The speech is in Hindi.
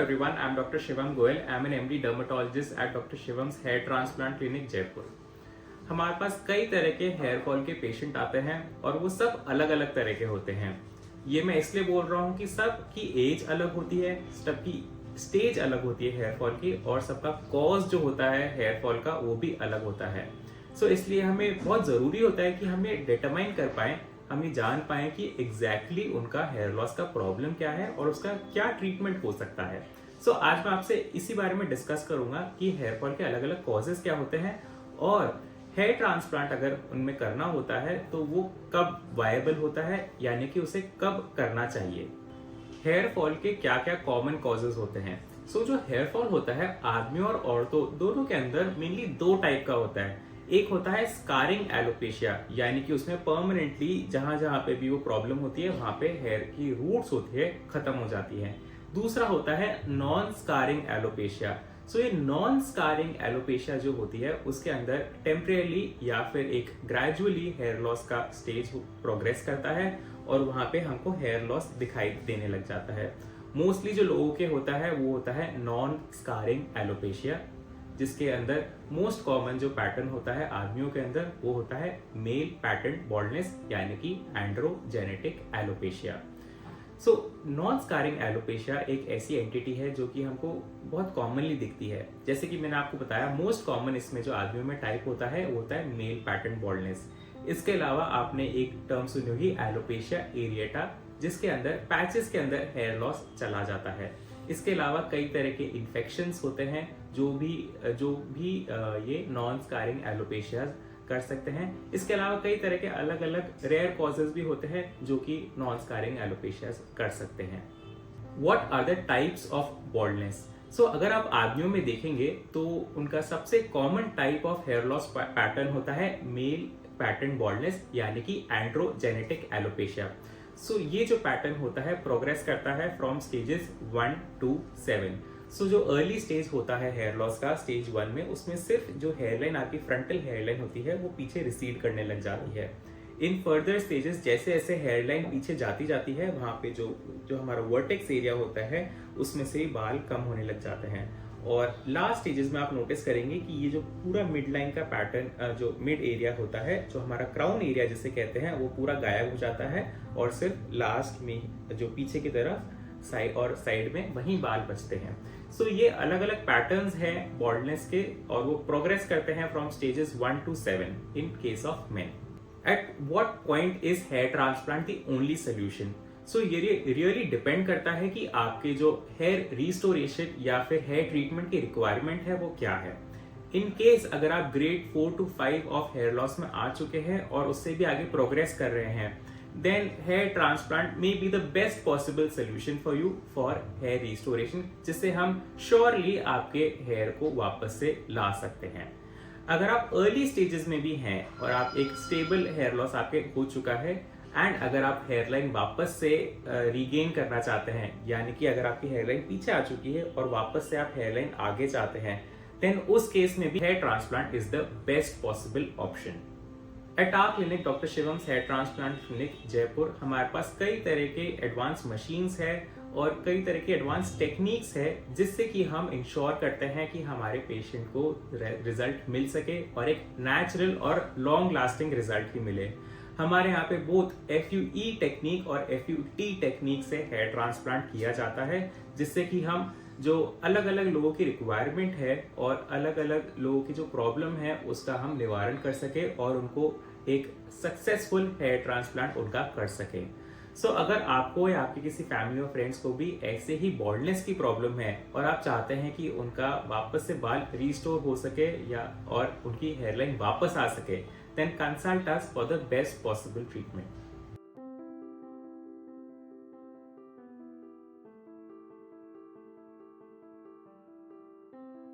everyone, I'm Dr. Shivam Goel. I'm an MD dermatologist at Dr. Shivam's Hair Transplant Clinic, Jaipur. हमारे पास कई तरह के हेयर फॉल के पेशेंट आते हैं और वो सब अलग अलग तरह के होते हैं। ये मैं इसलिए बोल रहा हूँ कि सबकी एज अलग होती है, सबकी स्टेज अलग होती है हेयर फॉल की, और सबका कॉज जो होता है हेयर फॉल का वो भी अलग होता है। सो इसलिए हमें बहुत ज़रूरी होता है कि हमें डिटरमाइन कर पाएँ, हम ये जान पाएं कि एग्जैक्टली उनका हेयर लॉस का प्रॉब्लम क्या है और उसका क्या ट्रीटमेंट हो सकता है। सो आज मैं आपसे इसी बारे में डिस्कस करूंगा कि हेयर फॉल के अलग अलग कॉजेस क्या होते हैं और हेयर ट्रांसप्लांट अगर उनमें करना होता है तो वो कब वायबल होता है, यानी कि उसे कब करना चाहिए। हेयर फॉल के क्या क्या कॉमन कॉजेज होते हैं। जो हेयर फॉल होता है आदमियों और औरतों दोनों के अंदर मेनली दो टाइप का होता है। एक होता है स्कारिंग एलोपेशिया, यानी कि उसमें परमानेंटली जहां जहां पे भी वो प्रॉब्लम होती है वहां पे हेयर की रूट्स होती है खत्म हो जाती है। दूसरा होता है नॉन स्कारिंग एलोपेशिया। ये नॉन स्कारिंग एलोपेशिया जो होती है उसके अंदर टेम्परेली या फिर एक ग्रेजुअली हेयर लॉस का स्टेज प्रोग्रेस करता है और वहां पे हमको हेयर लॉस दिखाई देने लग जाता है। मोस्टली जो लोगों के होता है वो होता है नॉन स्कारिंग एलोपेशिया, जिसके अंदर मोस्ट कॉमन जो पैटर्न होता है आदमियों के अंदर वो होता है मेल पैटर्न बॉल्डनेस, यानी कि androgenetic alopecia. Non scarring alopecia एक ऐसी एंटिटी है जो कि हमको बहुत कॉमनली दिखती है। जैसे कि मैंने आपको बताया मोस्ट कॉमन इसमें जो आदमियों में टाइप होता है वो होता है मेल पैटर्न बॉल्डनेस। इसके अलावा आपने एक टर्म सुनी होगी एलोपेशिया एरिएटा, जिसके अंदर पैचेस के अंदर हेयर लॉस चला जाता है। इसके अलावा कई तरह के इन्फेक्शंस होते हैं जो भी ये नॉन स्कारिंग एलोपेशिया कर सकते हैं। इसके अलावा कई तरह के अलग अलग रेयर कॉजेज भी होते हैं जो कि नॉन स्कारिंग एलोपेशिया कर सकते हैं। What are the types of baldness? अगर आप आदमियों में देखेंगे तो उनका सबसे common type of hair loss pattern होता है मेल पैटर्न बॉल्डनेस, यानी कि एंड्रोजेनेटिक एलोपेशिया। ये जो पैटर्न होता है प्रोग्रेस करता है फ्रॉम स्टेजेस 1 to 7। जो अर्ली स्टेज होता है हेयर लॉस का स्टेज 1 में, उसमें सिर्फ जो हेयरलाइन आपकी फ्रंटल हेयरलाइन होती है वो पीछे रिसीड करने लग जाती है। इन फर्दर स्टेजेस जैसे जैसे हेयरलाइन पीछे जाती है वहां पे जो हमारा वर्टेक्स एरिया होता है उसमें से बाल कम होने लग जाते हैं। और लास्ट स्टेजेस में आप नोटिस करेंगे कि ये जो पूरा मिड लाइन का पैटर्न, जो मिड एरिया होता है, जो हमारा क्राउन एरिया जिसे कहते हैं, वो पूरा गायब हो जाता है और सिर्फ लास्ट में जो पीछे की तरफ साइड में वहीं बाल बचते हैं। ये अलग अलग पैटर्न्स हैं बॉल्डनेस के और वो प्रोग्रेस करते हैं from stages 1 to 7 in case of main. At what point is here transplant the only solution? ये रियली डिपेंड करता है कि आपके जो हेयर रिस्टोरेशन या फिर हेयर ट्रीटमेंट की रिक्वायरमेंट है वो क्या है। इन केस अगर आप grade 4 to 5 of hair loss में आ चुके हैं और उससे भी आगे प्रोग्रेस कर रहे हैं, then hair transplant may be the best possible solution for you for hair restoration, जिससे हम surely आपके हेयर को वापस से ला सकते हैं। अगर आप अर्ली स्टेजेस में भी हैं और आप एक स्टेबल हेयर लॉस आपके हो चुका है एंड अगर आप हेयरलाइन वापस से रीगेन करना चाहते हैं, यानी कि अगर आपकी हेयरलाइन पीछे आ चुकी है और वापस से आप हेयरलाइन आगे चाहते हैं, देन उस केस में भी hair transplant is the best possible option. At our clinic doctor Shivam's hair transplant clinic Jaipur हमारे पास कई तरह के एडवांस मशीन्स है और कई तरह के एडवांस टेक्निक्स है जिससे कि हम इंश्योर करते हैं कि हमारे पेशेंट को रिजल्ट मिल सके और एक नेचुरल और लॉन्ग लास्टिंग रिजल्ट भी मिले। हमारे यहाँ पे बोथ FUE टेक्निक और FUT टेक्निक से हेयर ट्रांसप्लांट किया जाता है, जिससे कि हम जो अलग अलग लोगों की रिक्वायरमेंट है और अलग अलग लोगों की जो प्रॉब्लम है उसका हम निवारण कर सके और उनको एक सक्सेसफुल हेयर ट्रांसप्लांट उनका कर सके। अगर आपको या आपके किसी फैमिली और फ्रेंड्स को भी ऐसे ही बॉल्डनेस की प्रॉब्लम है और आप चाहते हैं कि उनका वापस से बाल रिस्टोर हो सके या और उनकी हेयरलाइन वापस आ सके, then consult us for the best possible treatment.